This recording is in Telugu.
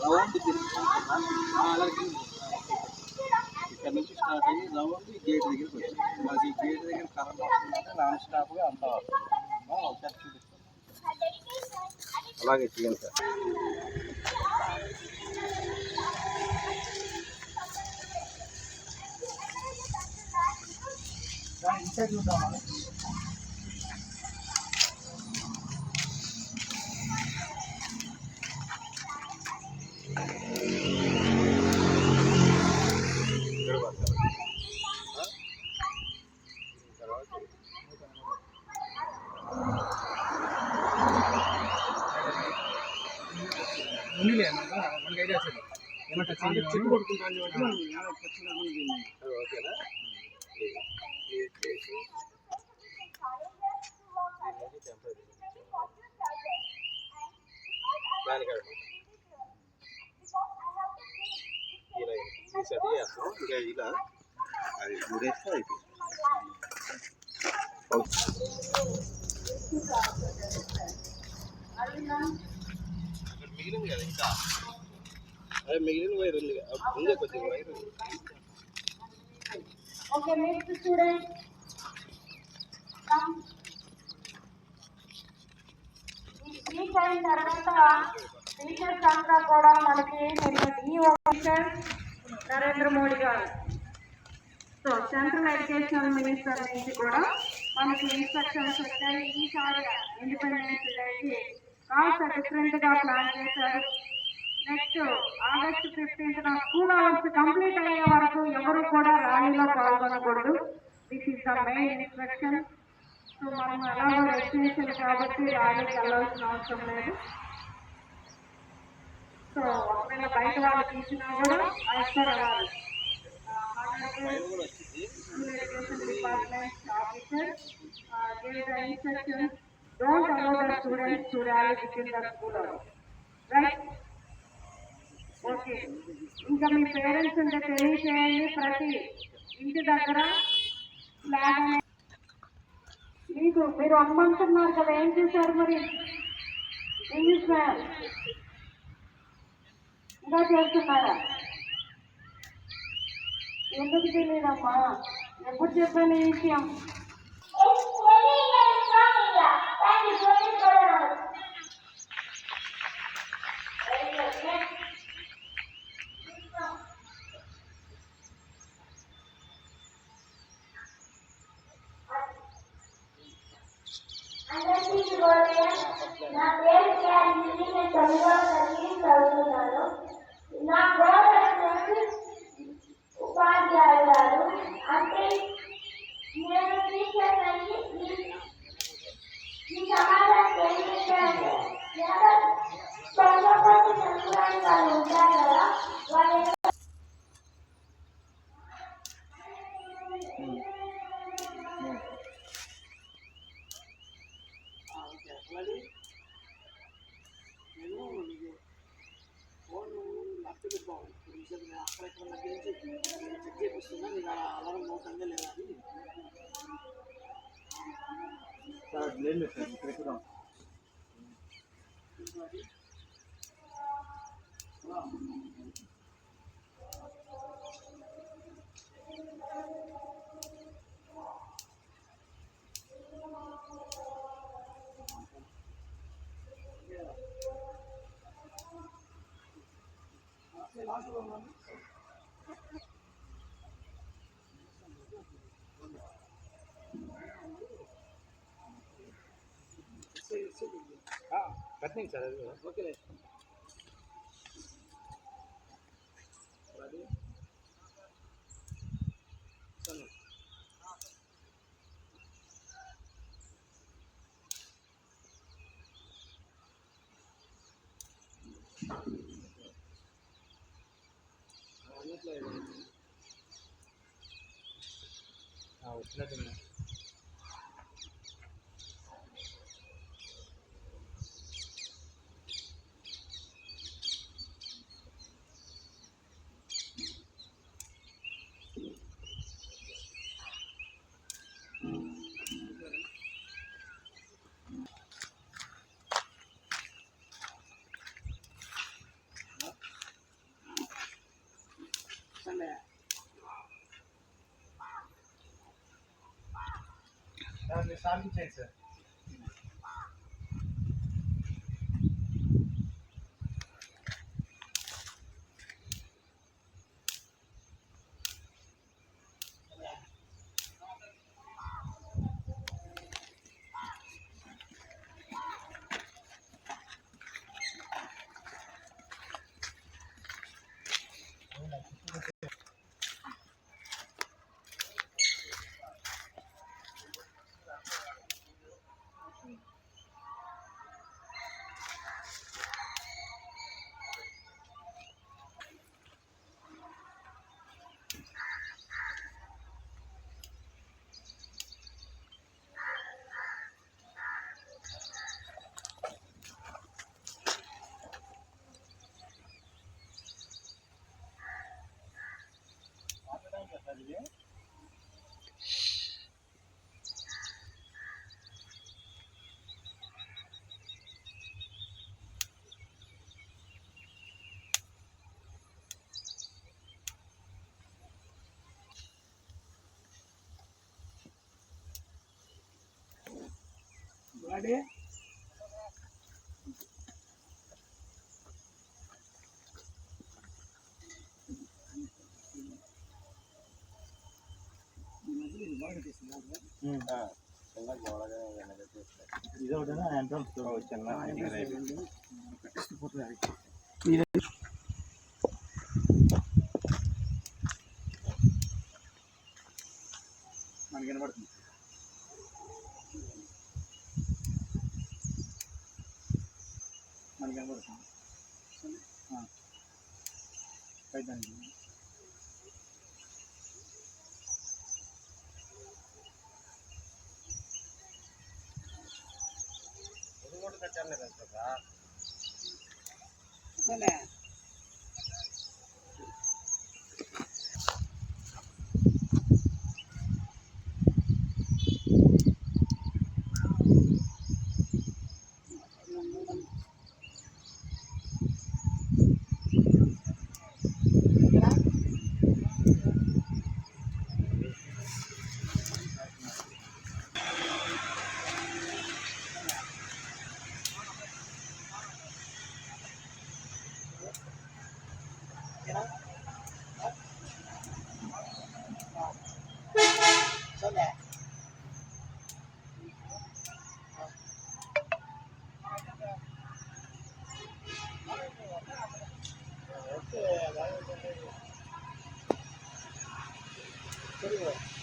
రౌండ్ అలాగే ఇక్కడ నుంచి స్టార్ట్ అయ్యి రౌండ్ గేట్ దగ్గరికి వచ్చింది. మాకు ఈ గేట్ దగ్గర కరెంట్ వస్తుందంటే నాన్ స్టాప్గా అంతా వస్తుంది. ఒకసారి చూపిస్తాం. అలాగే చేయండి సార్. ఇన్సైడ్ చూద్దామా? మనకి ఐడియా వచ్చింది ఏమంటే చెట్టు కొట్టుకుంటాను ఓకేనా. ఇలా అది ఊరేస్తే అయిపోయింది. మిగిలింది కదా ఇంకా అదే మిగిలిన వైర్ ఉంది ఉందే కొద్దిగా వైర్. ఓకే నెక్స్ట్ స్టూడెంట్ ఈ టైం తర్వాత టీచర్స్ అంతా కూడా మనకి నరేంద్ర మోడీ గారు సో సెంట్రల్ ఎడ్యుకేషనల్ మినిస్టర్ నుంచి కూడా మనకి ఇన్స్ట్రక్షన్స్ వచ్చాయి. ఈసారి ఇండిపెండెన్స్ డేకి కాస్త డిఫరెంట్ గా ప్లాన్ చేశారు. నెక్స్ట్ ఆగస్టు 15న స్కూల్ అవర్స్ కంప్లీట్ అయ్యే వరకు ఎవరు కూడా ర్యాలీలో పాల్గొనకూడదు. This is the main instruction. So మనం ఎలాగో రెసిడెన్షియల్ కాబట్టి ర్యాలీకి వెళ్ళాల్సిన అవసరం లేదు. సో ఒకవేళ బయట వాళ్ళు తీసినా కూడా అక్కడ వెళ్ళాలి. School education department officer gave the instructions, don't allow the students to rally within the school hours. Right? Okay ఇంకా మీ పేరెంట్స్ ఉంటే తెలియచేయండి. ప్రతి ఇంటి దగ్గర ఫ్లాగ్ మీకు మీరు అమ్మంటున్నారు కదా, ఏం చేశారు మరి? ఇంగ్లీష్ ఇంకా చేస్తున్నారా? ఎందుకు తెలియదమ్మా? ఎప్పుడు చెప్పాను ఈ విషయం? నా పేరు నేను 9వ తరగతి చదువుతున్నాను. నా గోడ ఉపాధ్యాయురాలు అంటే నేను టీచర్ అని ఈ సమాజానికి ఏం చేశారంటే చదువుకోని చదువురాని వాళ్ళు ఉంటారు కదా, వాళ్ళు అక్కడెక్కడ చెక్ చేపిస్తున్నా. నేను అలారం మోకంగా లేదా లేదు సార్ ఇక్కడ కట్టింగ్ సార్ అది ఓకే. వచ్చినట్టు సాధించేది సార్. ఇది ఒకటి ఎంట్రన్స్ మనకి వినపడుతుంది. మనకి వినపడుతుంది. అయిపోయింది. Okay,